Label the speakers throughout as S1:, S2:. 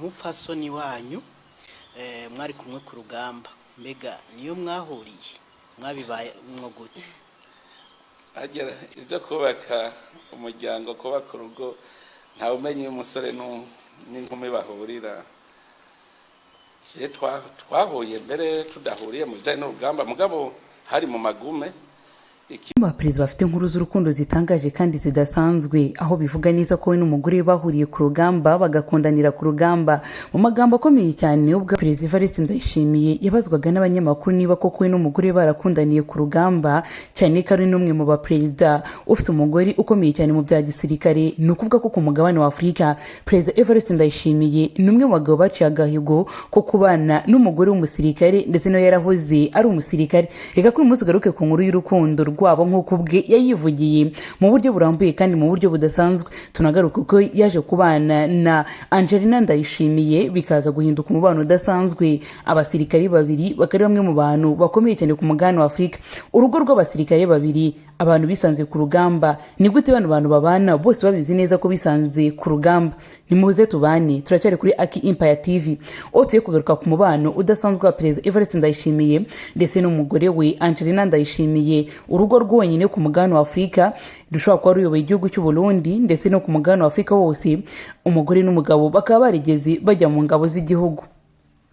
S1: umupfasoni wanyu mwari kumwe ku rugamba mbega niyo mwahuriye mwabibaye gute?
S2: agera ibyo kubaka umuryango kubaka urugo nta umenye umusore n'inkumi bahurira. Twahuye mbere tudahuriye mu bijyanye n'urugamba mugabo hari mu magume.
S3: Abaperezida bafite inkuru z'urukundo zitangaje kandi zidasanzwe, aho bivuga neza ko we n'umugore bahuriye ku rugamba bagakundanira ku rugamba. Mu magambo akomeye cyane ubwo Perezida Evariste Ndayishimiye yabazwaga n'abanyamakuru niba koko we n'umugore barakundaniye ku rugamba, cyane ko ari n'umwe mu baperezida ufite umugore ukomeye cyane mu bya gisirikare. Ni ukuvuga ko ku mugabane wa Afurika Perezida Evariste Ndayishimiye ni umwe mu bagabo baciye agahigo ko kubana n'umugore w'umusirikare ndetse no yarahoze ari umusirikare. Reka kuri umunsi garuke ku nkuru y'urukundo rwabo nk'uko ubwe yayivugiye mu buryo burambuye kandi mu buryo budasanzwe. Tunagaruka uko yaje kubana na Angelina Ndayishimiye bikaza guhinduka umubano udasanzwe. Abasirikare babiri bakari bamwe mu bantu bakomeye cyane ku mugabane wa Afurika. Urugo rw'abasirikare babiri, abantu bisanze ku rugamba. Ni gute bano bantu babana bose babizi neza ko bisanze ku rugamba? Nimuze tubane, turacyari kuri Aki Empire TV. Tuye kugaruka ku mubano udasanzwe wa Perezida Evariste Ndayishimiye ndetse n'umugore we Angelina Ndayishimiye. Urugo rwonyine ku mugabane wa Afurika dushobora kuba ruyoboye igihugu cy'u Burundi ndetse no ku mugabane wa Afurika wose, umugore n'umugabo bakaba barigeze bajya mu ngabo z'igihugu.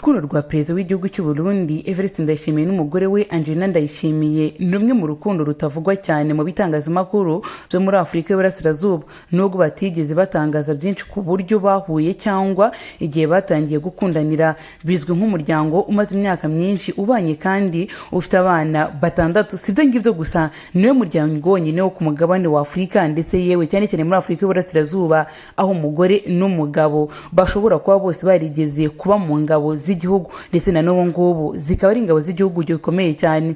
S3: Urukundo rwa Perezida w'igihugu cy'u Burundi Evariste Ndayishimiye n'umugore we Angelina Ndayishimiye ni rumwe mu rukundo rutavugwa cyane mu bitangazamakuru byo muri Afurika y'Iburasirazuba, nubwo batigeze batangaza byinshi ku buryo bahuye cyangwa igihe batangiye gukundanira. Bizwi nk'umuryango umaze imyaka myinshi ubanye kandi ufite abana batandatu. Si byo ngibyo gusa, niwe muryango wonyine wo ku mugabane wa Afurika ndetse yewe cyane cyane muri Afurika y'Iburasirazuba aho umugore n'umugabo bashobora kuba bose barigeze kuba mu ngabo z'igihugu ndetse na n'ubu ngubu zikaba ari ingabo z'igihugu gikomeye cyane.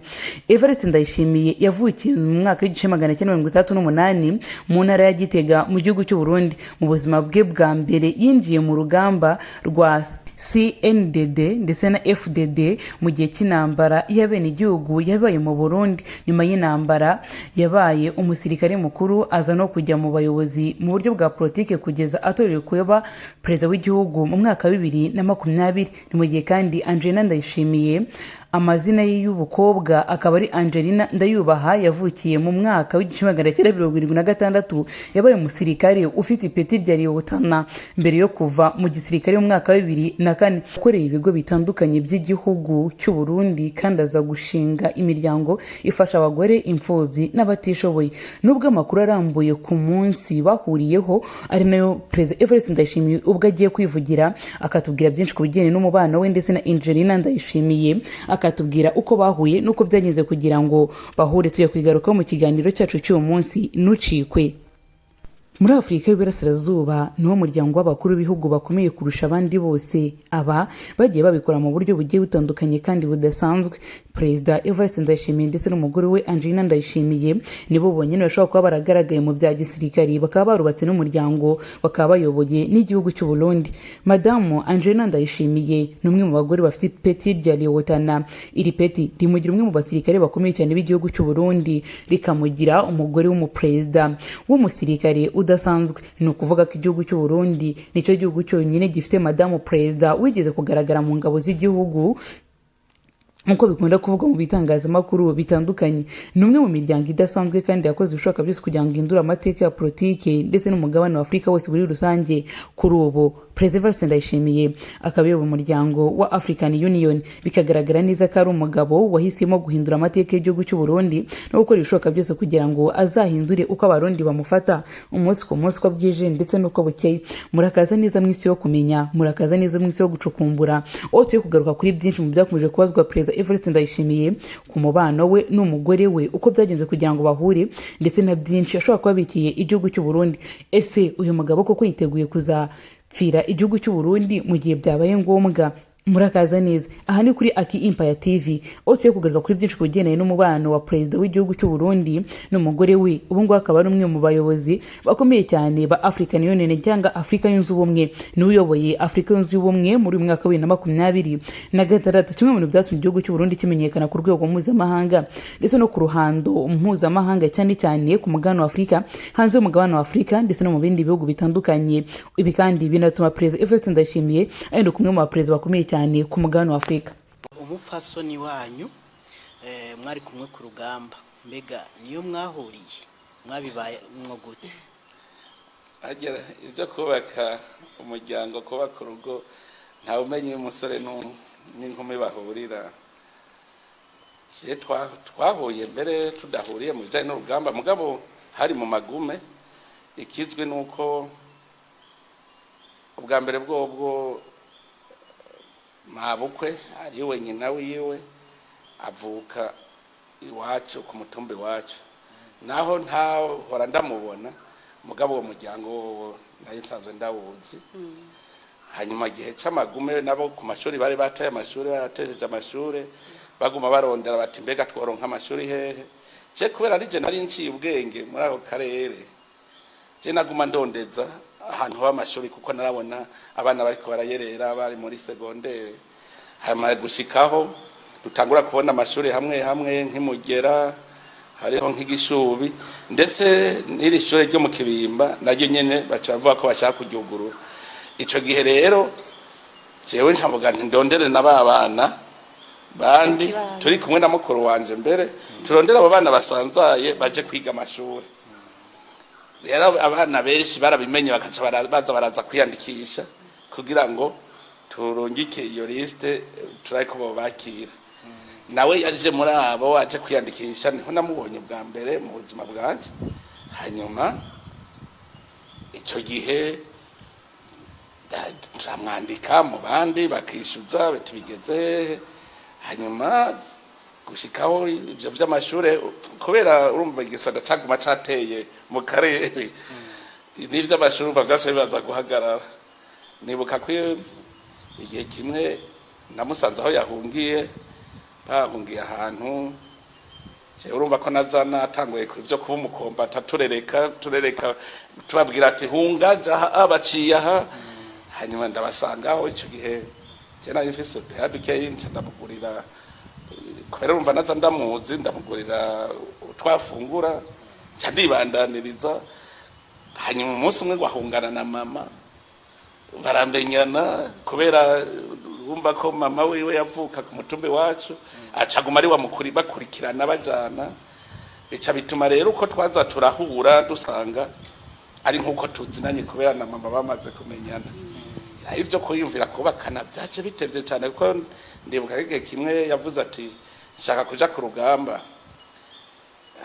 S3: Evariste Ndayishimiye yavukiye mu mwaka w'1968 mu ntara ya Gitega mu gihugu cy'u Burundi. Mu buzima bwe bwa mbere yinjiye mu rugamba rwa CNDD ndetse na FDD mu gihe cy'intambara y'abene igihugu yabaye mu Burundi. Nyuma y'intambara yabaye umusirikare mukuru, aza no kujya mu bayobozi mu buryo bwa politike kugeza atorewe kuba perezida w'igihugu mu mwaka wa 2020. Mu gihe kandi Angelina Ndayishimiye amazina ye y'ubukobwa akaba ari Angelina Ndayubaha, yavukiye mu mwaka w'1976. Yabaye umusirikare ufite ipeti rya Liyetona mbere yo kuva mu gisirikare mu mwaka wa 2004. Yakoreye ibigo bitandukanye by'igihugu cy'u Burundi kandi aza gushinga imiryango ifasha abagore, imfubyi n'abatishoboye. Nubwo amakuru arambuye ku munsi bahuriyeho ari nayo Perezida Evariste Ndayishimiye ubwo agiye kwivugira akatubwira byinshi ku bijyanye n'umubano we ndetse na Angelina Ndayishimiye, akatubwira uko bahuye nuko byagenze kugira ngo bahure. Tuye kwigarukaho mu kiganiro cyacu cy'uwo munsi, nucikwe. Muri Afurika y'Iburasirazuba niwo muryango w'abakuru b'ibihugu bakomeye kurusha abandi bose. Aba bagiye babikora mu buryo bugiye butandukanye kandi budasanzwe. Perezida Evariste Ndayishimiye ndetse n'umugore we Angelina Ndayishimiye nibo bonyine bashobora kuba baragaragaye mu bya gisirikari, bakaba barubatse n'umuryango, bakaba bayoboye n'igihugu cy'u Burundi. Madamu Angelina Ndayishimiye ni umwe mu bagore bafite ipeti rya Liyetona. Iri peti rimugira umwe mu basirikare bakomeye cyane b'igihugu cy'u Burundi, rikamugira umugore w'umuperezida w'umusirikare udasanzwe. Ni ukuvuga ko igihugu cy'u Burundi nicyo gihugu cyonyine gifite madamu perezida wigeze kugaragara mu ngabo z'igihugu nkuko bikunda kuvugwa mu bitangazamakuru bitandukanye. Ni umwe mu miryango idasanzwe kandi yakoze ibishoboka byose kugira ngo indura amateka ya politike ndetse n'umugabane wa Afurika wose muri rusange. Kuri ubu Perezida Evariste Ndayishimiye akaba ayoboye umuryango wa African Union. Bikagaragara neza ko ari umugabo wahisemo guhindura amateka y'igihugu cy'u Burundi no gukora ibishoboka byose kugira ngo azahindure uko abarundi bamufata umunsi ku munsi uko bwije ndetse n'uko bukeye. Murakaza neza mu isi yo kumenya, murakaza neza mu isi yo gucukumbura. Tuye kugaruka kuri byinshi mu byakomeje kubazwa Perezida Evariste Ndayishimiye ku mubano we n'umugore we, uko byagenze kugira ngo bahure ndetse na byinshi ashobora kuba bikiye igihugu cy'u Burundi. Ese uyu mugabo koko yiteguye kuzapfira igihugu cy'u Burundi mu gihe byabaye ngombwa? murakaza neza aha ni kuri Aki Empire TV aho tugiye kugaruka kuri byinshi kugendanye n'umubano wa perezida w'igihugu cy'u Burundi n'umugore we. Ubu ngubu akaba ari umwe mu bayobozi bakomeye cyane ba African Union cyangwa Afrika yunze ubumwe, n'uyoboye Afrika yunze ubumwe muri uyu mwaka wa 2026. Kimwe mu bintu byatumye igihugu cy'u Burundi kimenyekana ku rwego mpuzamahanga ndetse no ku ruhando mpuzamahanga, cyane cyane ku mugabane wa Afrika, hanze y'umugabane wa Afrika ndetse no mu bindi bihugu bitandukanye. Ibi kandi binatuma perezida Evariste Ndayishimiye ari kumwe mu baperezida bakomeye cyane ku mugabane wa Afrika.
S1: Umupfasoni wanyu mwari kumwe ku rugamba, mbega niyo mwahuriye mwabibaye gute?
S2: agera ibyo kubaka umuryango, kubaka urugo, nta umenye umusore n'inkumi bahurira. Twahuye mbere tudahuriye mu bijyanye n'urugamba, mugabo hari mu magume. Ikizwi nuko ubwa mbere bwobwo mabukwe ari we nyina wiwe avuka iwacu ku mutumba iwacu, naho ntahora ndamubona, mugabo uwo muryango nari nsanzwe ndawuzi. Hanyuma igihe cy'amagume nabo ku mashuri bari bataye amashuri, baratejeje amashuri, baguma barondera bati mbega tworonka amashuri hehe. Je kubera ari je nari nciye ubwenge muri ako karere, je naguma ndondeza ahantu h'amashuri kuko narabona abana bariko barayerera bari muri secondaire. Hama gushikaho dutangura kubona amashuri hamwe hamwe nk'Imugera, hariho nk'igishubi, ndetse n'iri shuri ryo mu Kibimba naryo nyene baca bavuga ko bashaka kuryugurura. Ico gihe rero jewe ncavuga nti ndondere na babana bandi turi kumwe na mukuru wanje, mbere turondera abo bana basanzaye baje kwiga amashuri. Rero abana benshi barabimenye bakaca baraza kwiyandikisha kugira ngo turungike iyo liste turako bo bakira. Nawe yaje muri abo aje kwiyandikisha, niho namubonye bwa mbere mu buzima bwanje. Hanyuma ico gihe turamwandika mu bandi bakishuza bitubigeze. Hanyuma gushikaho ivyo vy'amashure, kubera urumva igisonga caguma cateye mu karere, n'ivyo amashuri umva vyose bibaza guhagarara. Nibuka ko igihe kimwe namusanze aho yahungiye, bahungiye ahantu, je urumva ko naza natanguye ku byo kuba umukombata, turereka tubabwira ati hunga jaha abaciye aha. Hanyuma ndabasangaho ico gihe je nari mfise yaduke ndamugurira, kubera urumva naza ndamuzi, ndamugurira twafungura ca ndibandaniriza. Hanyuma umunsi umwe gwahungana na mama barambenyana, kubera urumva ko mama wiwe yavuka ku mutumbe wacu, acaguma ari wa mukuri bakurikirana bajana. Bica bituma rero uko twaza turahura dusanga ari nkuko tuzinanye, kubera na mama bamaze kumenyana. Ibyo kuyumvira kubakana byaje bitevye cyane, kuko ndibuka igihe kimwe yavuze ati nshaka kuja ku rugamba.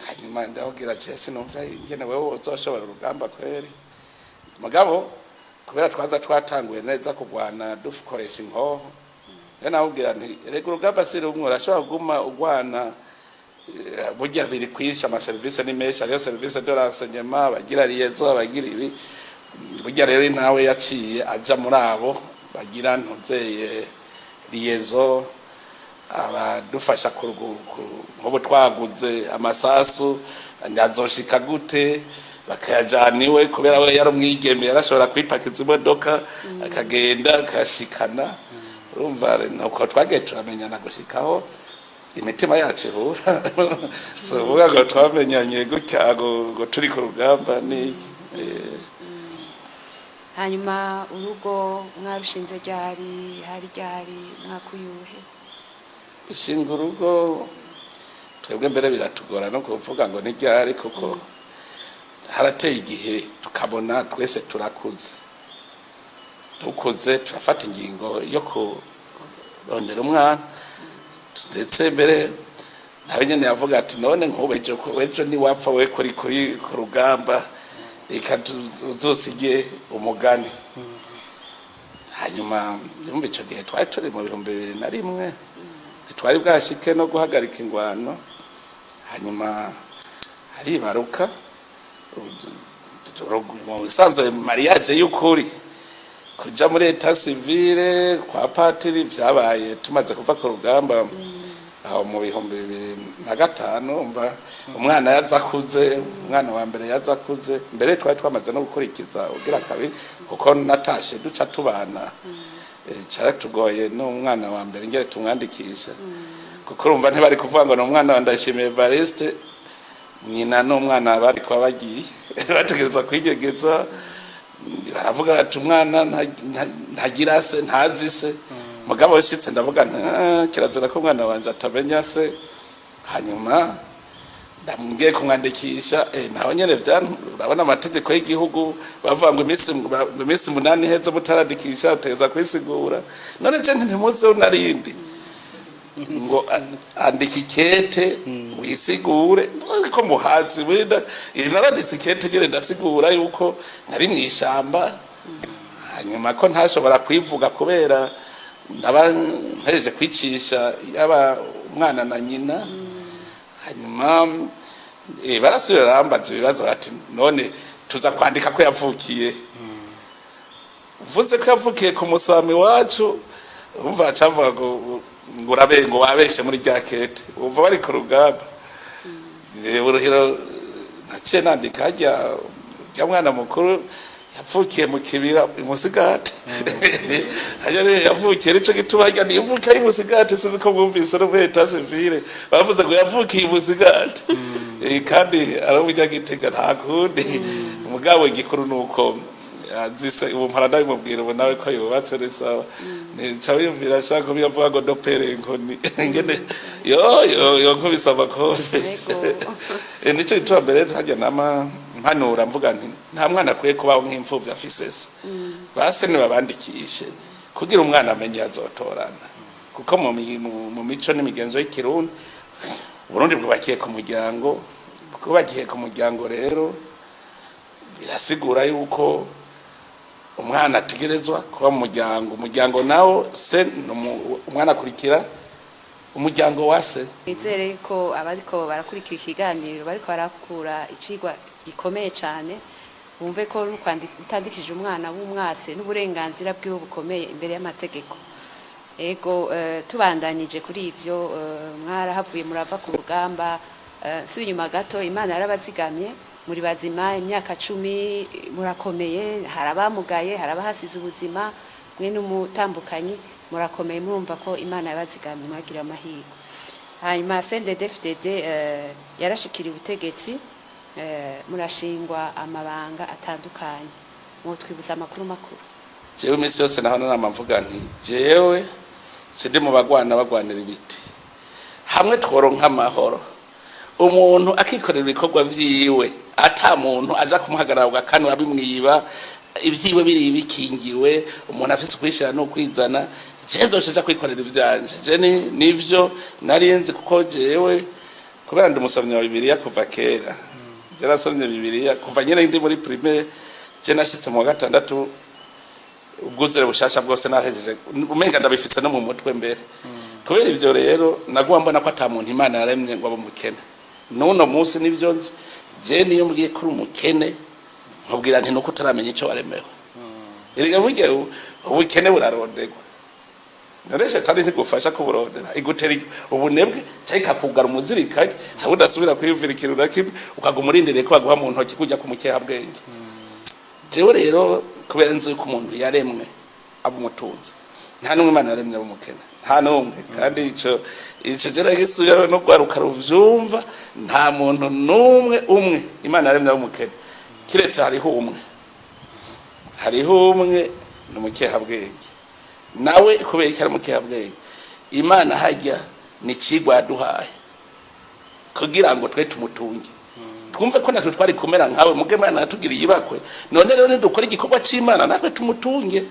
S2: Hanyuma ndabwira Jesse numva ingene wewe uzoshobora urugamba kweri, mugabo kubera twaza twatanguye neza kugwana dukoresha inkoho. Nabwira nti rega urugamba si rumwe, urashobora kuguma ugwana. Burya biri kwisha ama service ni menshi, ariyo service de renseignement, bagira liaison, abagira ibi. Burya rero nawe yaciye aja muri abo bagira ntuzeye liaison, abadufasha nk'ubu twaguze amasasu ndazoshika gute bakayajaniwe, kubera we yari umwigeme yarashobora kwipakiza imodoka akagenda akashikana. Urumva nuko twagiye turamenyana gushikaho imitima yacu ihura. So uvuga ngo twamenyanye gutya ngo turi ku rugamba ni
S4: Hanyuma urugo mwarushinze ryari mwakuyuhe?
S2: Ishinga urugo twebwe mbere biratugora no kuvuga ngo ni ryari, kuko harateye igihe tukabona twese turakuze turafata ingingo yo kurondera umwana. Ndetse mbere nawe nyene yavuga ati none ejo ni wapfa we kuri ku rugamba, reka uzosige umugani. Hanyuma yumva ico gihe twari turi mu 2001, twari bwashike no guhagarika ingwano. Hanyuma haribaruka mu bisanzwe mariage y'ukuri kuja muri eta civile kwa patiri vyabaye tumaze kuva ku rugamba aho mu bihumbi 2005 umva umwana yazakuze umwana wa mbere yazakuze mbere twari twamaze no gukurikiza ugira kabiri kuko natashe duca tubana cyaratugoye n'umwana wa mbere ngere tumwandikisha kuko urumva ntibari kuvuga ngo n'umwana ndashimiye Evariste nyina n'umwana bari kwa bagiye bategeza kwigegeza baravuga ati umwana ntagira se ntazi se mugabo wishitse ndavuga kirazira ko umwana wanje atamenya se hanyuma ndamubwiye kumwandikisha naho nyene urabona amategeko y'igihugu bavuga ngo iminsi 8 heze mutarandikisha utegeza kwisigura none je ntimuze unarindi ngo andika ikete wisigure ko muhazi wenda naranditse ikete nyene ndasigura yuko nari mwishamba hanyuma ko ntashobora kwivuga kubera ndaba nteje kwicisha yaba umwana na nyina hanyuma barasubira rambaza ibibazo ati none tuza kwandika ko yavukiye uvuze ko yavukiye ku musami wacu umva acavuga ngo urabe ngo wabeshe muri jakete umva bari ku rugamba uruhiro naciye nandika hajya mwana mukuru yavukiye mu kibira imusigati hajya yavukiye nico gituma hajya nivukiye imusigati sizi ko mwumvise no muri eta civile bavuze ngo yavukiye imusigati kandi arabujya gitega nta kundi umugabo igikuru nuko azise ubu mparanda bimubwira ubu nawe ko yubatse risawa ni cawiyumvira shaka biyavuga ngo dopere inkoni ngene yo nkubisa amakofe nico gituma mbere hajya nama mpanura mvuga nti nta mwana akwiye kubaho nk'imfuvyi afise se base ni babandikishe kugira umwana amenye azotorana kuko mu mico n'imigenzo y'ikirundi Burundi bwabakiye ku muryango bagiye ku muryango rero birasigura yuko umwana ategerezwa kuba mu umuryango nawo se umwana akurikira umuryango wa se
S4: nizere ko abariko barakurikira ikiganiro bariko barakura icigwa gikomeye cyane bumve ko utandikije umwana w'umwatse n'uburenganzira bwiwe bukomeye imbere y'amategeko ego tubandanyije kuri ivyo mwarahavuye murava ku rugamba sunyuma gato Imana yarabazigamye muri bazima imyaka 10 murakomeye harabamugaye harabahasize ubuzima mwe n'umutambukanyi murakomeye murumva ko Imana yabazigamye mwagira amahirwe hanyuma CNDD-FDD yarashikira ubutegetsi murashingwa amabanga atandukanye mu twibuza amakuru makuru
S2: jewe imisi yose naho namvuga nti jewe sindi mu bagwanira ibiti hamwe tworonka amahoro umuntu akikorera ibikorwa vyiwe ata muntu aja kumuhagarara ugakanu abimwiba ivyiwe biri bikingiwe umuntu afise kwishira no kwizana jezo cyaje kwikorera ivyanje je nivyo narinzi kuko jewe kubera ndi umusomyi wa Bibiliya kuva kera jarasomye Bibiliya kuva nyene ndi muri primaire je nashitse mu wa 6 ubwuzure bushasha bwose nahejeje umenga ndabifise no mu mutwe mbere kubera ivyo rero naguwa mbona ko ata muntu Imana yaremye ngo abumukene nuno munsi nivyo nzi je niyo mbwiye kuri umukene nkubwira nti nuko utaramenya ico waremewe erega burya ubukene burarondegwa nareshe tari ntigufasha kuburondera igutera ubunebwe cyeka kugara umuzirikanye habudasubira kwiyumvirikira urakimwe ukagumurindire ko baguha mu ntoki kujya kumukeha bwenge jewe rero kubera nzi ko umuntu yaremwe abumutunze nta numwe Imana yaremye abumukene nta numwe kandi ico jera gisuye no gwaruka ruvyumva nta muntu numwe umwe Imana yaremye abumukene kiretse hariho umwe n'umukeha bwenge nawe kubera iki ari mukeha bwenge Imana hajya ni cigwa duhaye kugira ngo twe tumutunge twumve ko natwe twari kumera nkawe muge Imana yatugiriye ibakwe none rero ndukora igikorwa c'Imana natwe tumutunge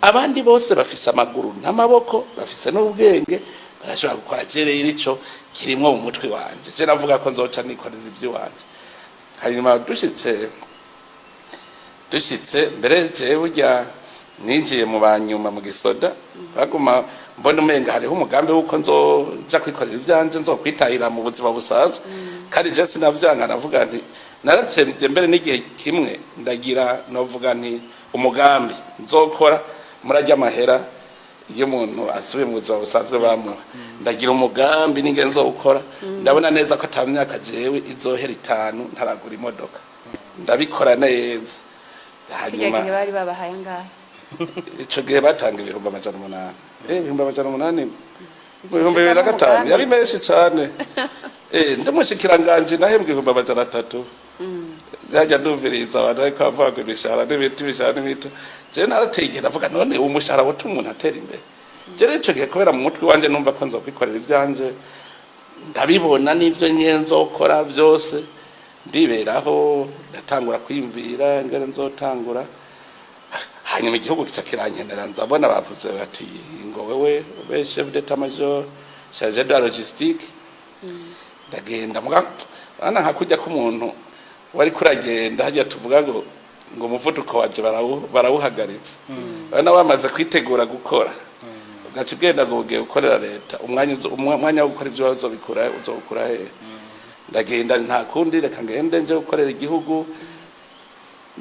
S2: abandi bose bafise amaguru n'amaboko bafise n'ubwenge barashobora gukora jereye irico kirimwo mu mutwe wanje je navuga ko nzoca nikorera ibyo wanje hanyuma dushitse mbere je burya ninjiye mu banyuma mu gisoda baguma mbona umenga hariho umugambi wuko nzoja kwikorera ivyanje nzokwitahira mu buzima busanzwe kandi je sinavyanga navuga nti naracemye mbere n'igihe kimwe ndagira novuga nti umugambi nzokora murajya amahera iyo umuntu asubiye mu buzima busanzwe bamuha ndagira umugambi n'ingenzi ukora ndabona neza ko atamyaka jewe izohera 5 ntaragura imodoka ndabikora neza
S4: hanyuma bari babahaye ngahe
S2: ico gihe batanga 800 800 2005 yari menshi cyane ndamushikiranganje nahembwe 300 yajya ndumviriza abantu ariko avuga ibishara n'ibiti bishara n'ibiti je narategera avuga none umushara wo tumuntu atera imbere je rero gihe kubera mu mutwe wanje numva ko nzokwikorera ibyanje ndabibona n'ivyo nyenzo ukora byose ndiberaho ndatangura kwimvira ngere nzotangura hanyuma igihugu kica kirankenera nzabona bavuze bati ngo wewe ube chef d'état-major chargé de la logistique ndagenda muga ana hakujya ku muntu wari kuragenda hajya tuvuga ngo umuvuduko waje barawuhagaritse bana bamaze kwitegura gukora ugaca ugenda ngo ugiye gukorera leta umwanya wo gukora ibyo uzobikura he ndagenda nta kundi reka ngende nje gukorera igihugu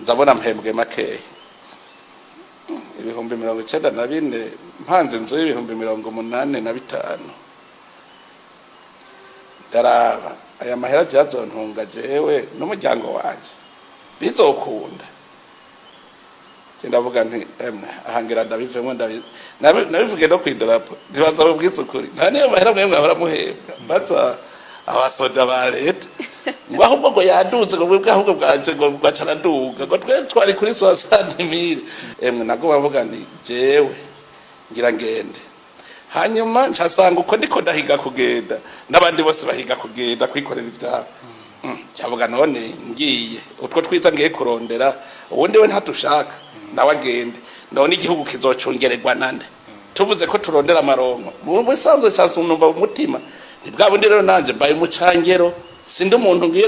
S2: nzabona mpembwe makeya 94 mpanze nzo 85 daraba aya mahera jazontunga jewe n'umuryango wanje bizokunda ndavuga nti ahangira ndabivemo nabivuge no kwidarapo ndibaza ubwitse ukuri nta niyo mahera mwemwe baramuhebwa baza abasoda ba leta ngo ahubwo ngo yaduze ngo bwebwe ahubwo bwanje ngo bwacana duga ngo twari kuri 60,000 nago bavuga nti jewe ngira ngende hanyuma nsasanga uko ndiko ndahiga kugenda n'abandi bose bahiga kugenda kwikorera ivyabo cyavuga none ngiye utwo twiza ngiye kurondera ubundi we ntatushaka nawe agende none igihugu kizocungererwa nande tuvuze ko turondera amaronko mu bisanzwe cyase numva umutima nibwa bundi rero nanje mbaye umucangero sindi umuntu ngiye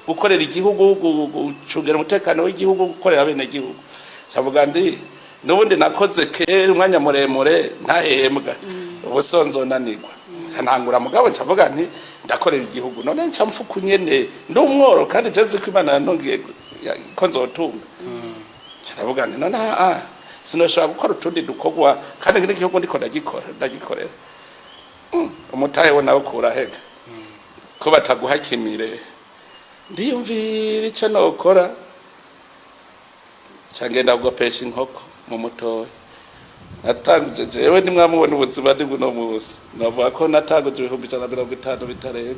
S2: gukorera igihugu gucungera umutekano w'igihugu gukorera bene igihugu cyavuga ndi nubundi nakoze ke umwanya muremure ntahembwa ubusonzo nanigwa kanangura mugabo cyavuga nti ndakorera igihugu none nca mfuku nyene ndumworo kandi jeze ko Imana yanongiye ko nzotunga cyavuga nti none sinoshobora gukora utundi dukogwa kandi ngene igihugu ndiko ndagikorera umutahe wo nawe kurahega ko bataguhakimire ndiyumvira ico nokora cyangenda gupesha inkoko mu mutoyi natanguje jewe nimwamubona ubuzima ndi buno musi navuga ko natanguje 150 bitarenga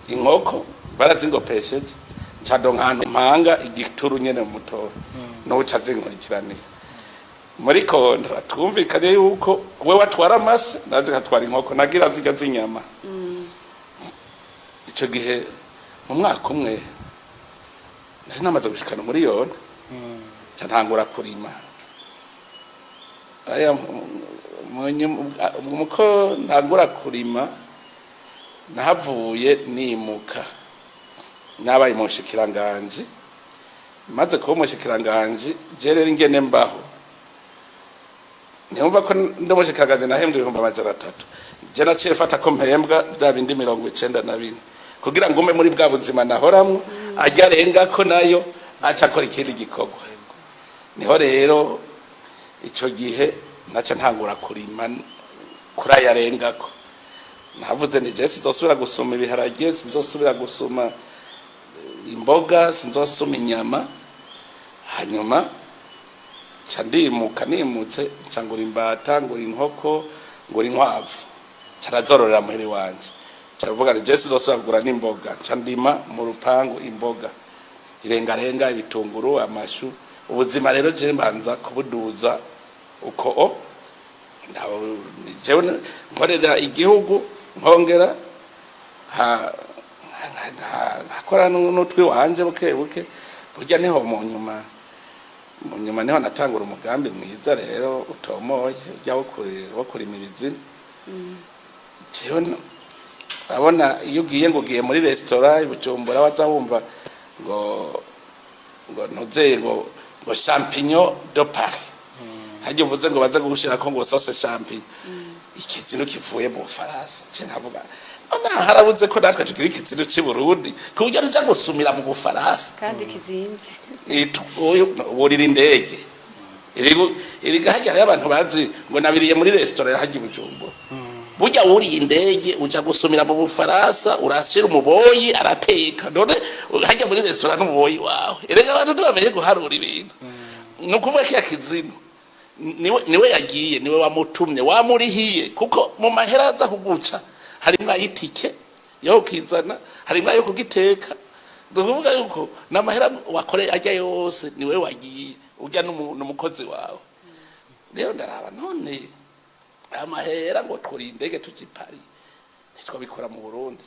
S2: inkoko barazingopesheje ncadonka hano mpanga igituru nyene mu mutoyi no ucazinkurikiraniye muri kontra twumvikanye yuko we watwara amase naje katwara inkoko nagira zijya zinyama ico gihe mu mwaka umwe nari namaze gushikana muri yone cyantangura kurima aya muko ntangura kurima nahavuye nimuka nabaye mushikiranganje maze kuba mushikiranganje je rero ingene mbaho nyumva ko ndamushikiranganje nahembwe 300 je naciye fata ko mpembwa bya bindi 92 kugira ngo ume muri bwa buzima nahoramwe ajya renga ko nayo aca akora ikindi gikorwa niho rero ico gihe naca ntangura kurima kurayarengako navuze ni je sinzosubira gusoma ibiharage sinzosubira gusoma imboga sinzosoma inyama hanyuma candimuka nimutse ncangura imbata ngura inkoko ngura inkwavu carazororera muheri wanje cyavuga ni je sinzosubira kugura n'imboga candima mu rupangu imboga irengarenga ibitunguru amashu ubuzima rero je mbanza kubuduza uko ndawo jewe nkorera igihugu nkongera hakora n'utwi wanje buke burya niho mu nyuma niho natangura umugambi mwiza rero utomoye ujya wo kurima ibizina jewe abona iyo ugiye ngo ugiye muri restaurant ibujumbura waza wumva ngo ntuze ngo champignon de Paris hajye uvuze ngo baze gushira ko ngo sauce champignon ikizino kivuye mu Faransa cyo navuga ona harabuze ko natwe tugira ikizino cy'i Burundi ko ujya ruja gusumira mu Faransa
S4: kandi kizimvye
S2: itugoyo worira indege iriga hajya abantu bazi ngo nabiriye muri restaurant hajya Bujumbura burya uriye indege uja gusumira mu Bufaransa urashira umuboyi arateka none hajya muri restaurant n'umuboyi wawe erega abantu ntibamenye guharura ibintu no kuvuga ko yakizino niwe yagiye niwe wamutumye wamurihiye kuko mu mahera aza kuguca harimo ayitike yo kizana harimo ayo kugiteka nukuvuga yuko namahera wakore ajya yose niwe wagiye ujya n'umukozi wawe rero ndaraba none amahera ngo turi indege tukipari nitwo bikora mu Burundi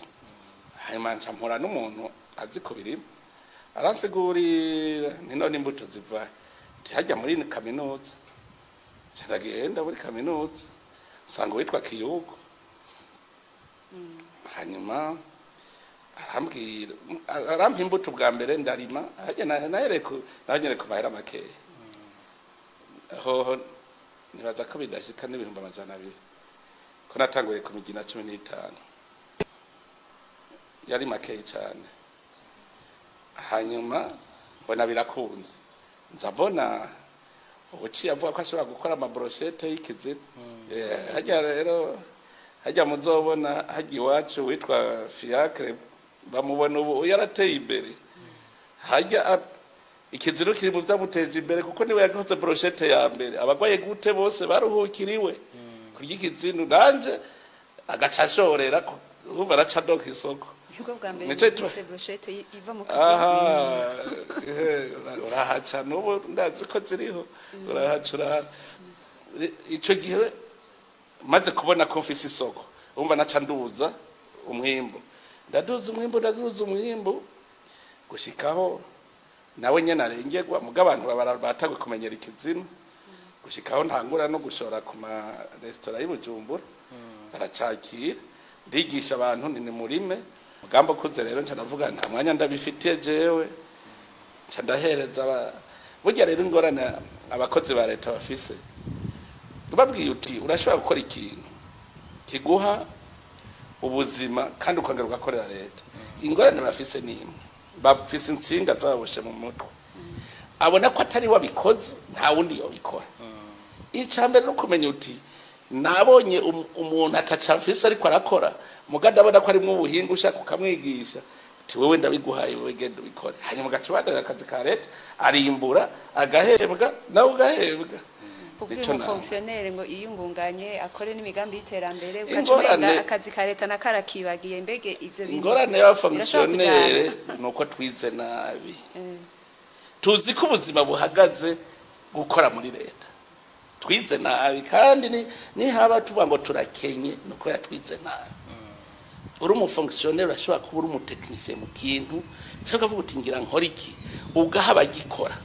S2: hanyuma mpora n'umuntu azi ko birimo arasigurira ni none imbuto ziva hajya muri kaminuza cyaragenda muri kaminuza sanga witwa Kiyugo hanyuma arambwira arampa imbuto bwa mbere ndarima hajya nagere ku mahera make ho nibaza ko bidashika n'ibihumbi 200 ko natanguye ku migina 15 yari make cyane hanyuma mbona birakunze nzabona ubuci avuga ko ashobora gukora amabrochette y'ikizina hajya rero hajya muzobona hajya iwacu witwa Fiacre bamubona ubu yarateye imbere hajya ikiziro kiri mu byamuteje imbere kuko niwe yakoze brochette ya mbere abagwaye gute bose baruhukiriwe kurya ikizino nanje agacashorera ubu baraca doka isoko
S4: Urugo bwa mbere bose brochette iva mu
S2: urahaca n'ubu ndazi ko ziriho urahacura icyo gihe maze kubona ko mfise isoko umva naca nduza umwimbo ndaduza umwimbo gushikaho nawe nyene arengerwa muga abantu batagwe kumenyera ikizino gushikaho ntangura no gushora ku ma restaurant y'Ibujumbura baracakira ndigisha abantu ni murime mugambo kuze rero nca navuga nta mwanya ndabifitiye jewe nca ndahereza burya rero ingorane abakozi ba leta bafise babwiye uti urashobora gukora ikintu kiguha ubuzima kandi ukongera ugakorera leta ingorane bafise nimwe bafise insinga zaboshe mu mutwe abona ko atari wabikoze nta wundi yobikora icambere no kumenya uti nabonye umuntu atacafise ariko arakora muganda abona ko ari mu buhinga ushaka ukamwigisha uti wewe ndabiguhaye wewe genda ubikore hanyuma gacibanda akazi ka leta arimbura agahebwa nawe ugahebwa
S4: ubwo umufonctionnaire ngo iyungunganye akore n'imigambi y'iterambere ukacumenga akazi ka leta nakarakibagiye mbege ivyo bintu
S2: ingorane y'abafonctionnaire nuko twize nabi tuzi ko ubuzima buhagaze gukora muri leta twize nabi kandi ni haba tuvuga ngo turakenye nuko yatwize nabi uri umufonctionnaire ashobora kuba uri umutekinicien mu kintu cyangwa uvuga uti ngira nkora iki ugahaba gikora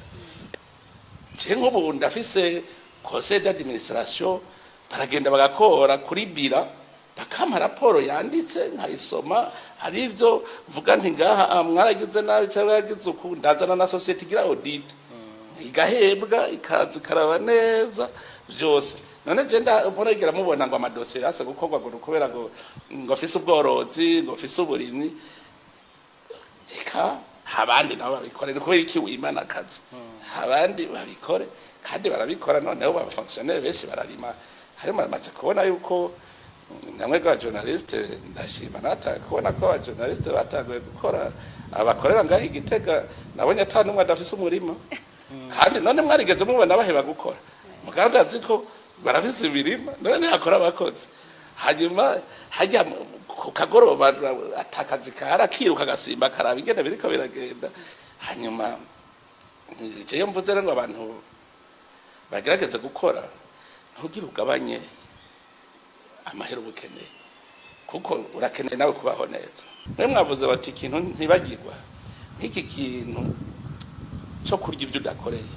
S2: je nk'ubu ndafise conseil d'administration baragenda bagakora kuri bira bakama raporo yanditse nkayisoma hari ivyo mvuga nti ngaha mwaragize nabi cyangwa yagize uku ndazana na society gira audit igahebwa ikazi karaba neza byose none je ndabonegera mubona ngo amadosiye ase gukorwa ngo kubera ngo afise ubworozi ngo afise uburimyi reka abandi nabo babikore kubera iki wimana akazi abandi babikore kandi barabikora noneho abafonctionnaire benshi bararima harimo baramaze kubona yuko namwe kwa journaliste ndashima nata kubona ko abajournaliste batanguye gukora abakorera ngaho Igitega nabonye atanumwe adafise umurima kandi none mwarigeze mubona baheba gukora muganda aziko barafise ibirima none akora abakozi hanyuma hajya ku kagoroba atakazi karakiruka gasimba karaba ingene biriko biragenda hanyuma je mvuze ngo abantu bagerageza gukora ntugira ugabanye amahera ubukeneye kuko urakeneye nawe kubaho neza mwe mwavuze bati ikintu ntibagirwa nk'iki kintu cyo kurya ibyo udakoreye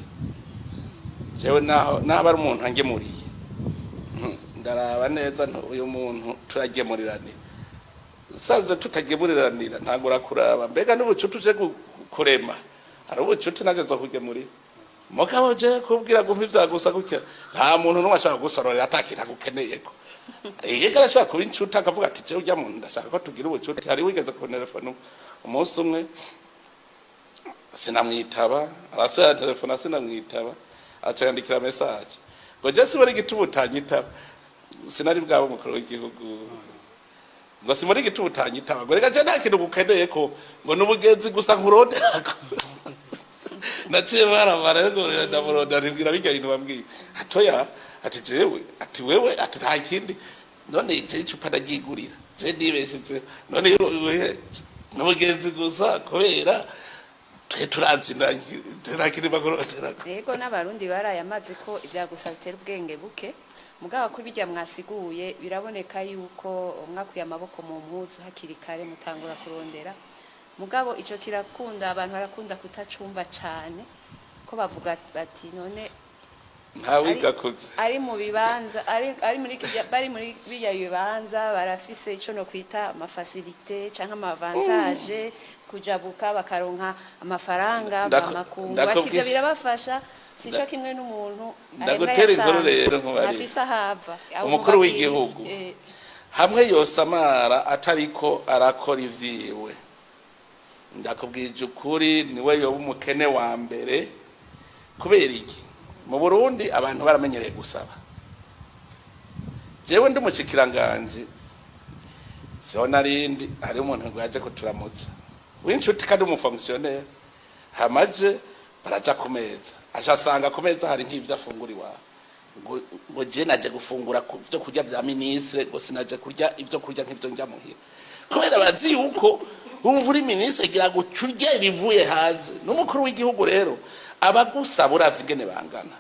S2: jewe naho ari umuntu angemuriye ndaraba neza uyu muntu turagemurirana sanze tutagemuriranira ntago urakuraba mbega n'ubucuti uje kurema ari ubucuti naje zo kugemurira mugabo je kubwira gumpa ivyagusa gutya nta muntu numwe ashaka gusororera atakira gukeneyeko yega arashaka kuba inshuti akavuga ati je urya muntu ndashaka ko tugira ubucuti hari wigeze ku telefone umunsi umwe sinamwitaba arasubira telefone sinamwitaba acandikira message ngo je sibari gitubutanyita sinari bwabo mukuru w'igihugu ngo simuri gitubutanyita ngo reka je nta kintu gukeneye ko ngo nubugenzi gusa nkuronderako naciye barabara ngo ndamuronda ribwira bijya ibintu bambwiye atoya ati jewe ati wewe ati nta kindi none je icupa ndagigurira je ndibesheje none nubugenzi gusa kubera turanzinanye turakiri bagoroterako
S4: yego n'abarundi barayamaze ko ibya Gusa bitera ubwenge buke mugabo kuri bijya mwasiguye biraboneka yuko mwakuye amaboko mu mpuzu hakiri kare mutangura kurondera mugabo ico kirakunda abantu barakunda kutacumva cyane ko bavuga bati none
S2: ntawigakuze
S4: ari mu bibanza ari muri bari muri biya bibanza barafise ico no kwita amafacilité canke amavantage kujabuka bakaronka amafaranga bamakungu ati byo birabafasha sico kimwe n'umuntu
S2: ndagutera inkuru rero nkubari
S4: afisa hava
S2: umukuru w'igihugu hamwe yosamara atariko arakora ivyiwe ndakubwije ukuri niwe yoba umukene wa mbere kubera iki mu Burundi abantu baramenyereye gusaba jewe ndi mushikiranganje so narindi hari umuntu ngwaje kuturamutsa w'inshuti kandi umufonctionnaire hamaje baraja kumeza ashasanga kumeza hari nk'ivyo afunguriwa ngo je naje gufungura byo kurya bya ministre ngo sinaje kurya ivyo kurya nk'ivyo njya muhira kubera bazi yuko umvuri ministre gira gucurya ibivuye hanze n'umukuru w'igihugu rero abagusaba uravye ingene bangana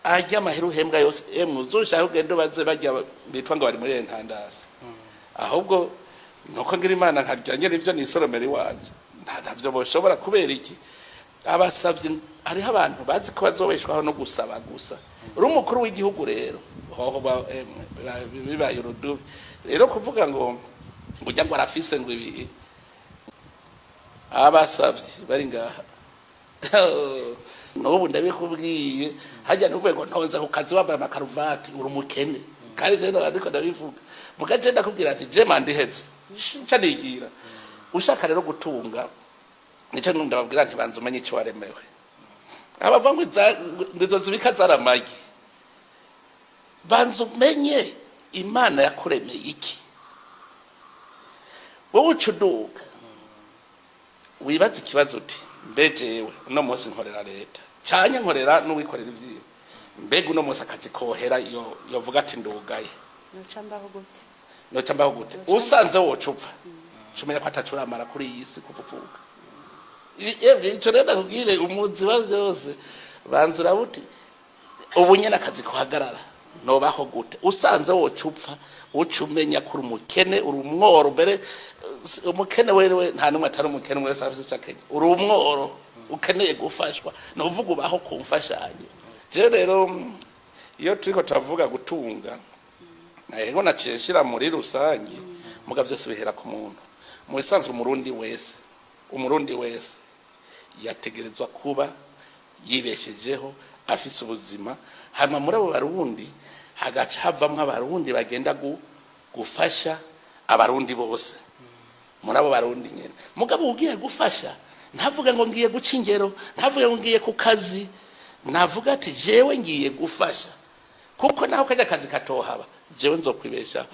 S2: ajya maheru hembwa yose uzoshaka ugende baze bajya bitwa ngo bari muri entandasi ahubwo nuko ngira Imana nkaryange n'ivyo nisoromera iwanje ntavyo boshobora kubera iki abasavye hariho abantu bazi ko bazobeshwaho no gusaba gusa uri umukuru w'igihugu rero hoho bibaye urudubi rero kuvuga ngo ujya ngo arafise ngo ibi abasavye bari ngaha n'ubu ndabikubwiye hajya nuvuye ngo ntonze ku kazi wambaye amakaruvati uri umukene kandi rero ariko ndabivuga mugace ndakubwira ati je mandiheze cyanigira ushaka rero gutunga nico ndababwira nti banze umenye icyo waremewe abavangwe ngizo zibika zaramagi banze umenye Imana yakuremeye iki wowe ucuduka wibaza ikibazo uti mbejewe uno munsi nkorera leta cyanye nkorera n'uwikorera ivyiwe mbega uno munsi akazi kohera yovuga ati ndugaye nocambaho gute usanze wocupfa cumenya ko atacuramara kuri iyi si kuvuga ico rero ndakubwire umuzi wa byose banzura buti ubu nyene akazi kuhagarara nobaho gute usanze wocupfa ucumenya kuri umukene uri umworo mbere umukene wewe nta numwe atari umukene muri service cyakenya uri umworo ukeneye gufashwa no uvuga ubaho kumfashanye je rero iyo turiko turavuga gutunga naho naceshira muri rusangi muga vyose bihera ku muntu mu isanzwe umurundi wese yategerezwa kuba yibeshejeho afise ubuzima hama muri abo barundi hagaca havamwe abarundi bagenda gufasha abarundi bose muri abo barundi nyene mugabo ugiye gufasha ntavuga ngo ngiye guca ingero ntavuga ngo ngiye ku kazi navuga ati jewe ngiye gufasha kuko naho kajya kazi katohaba jewe nzokwibesha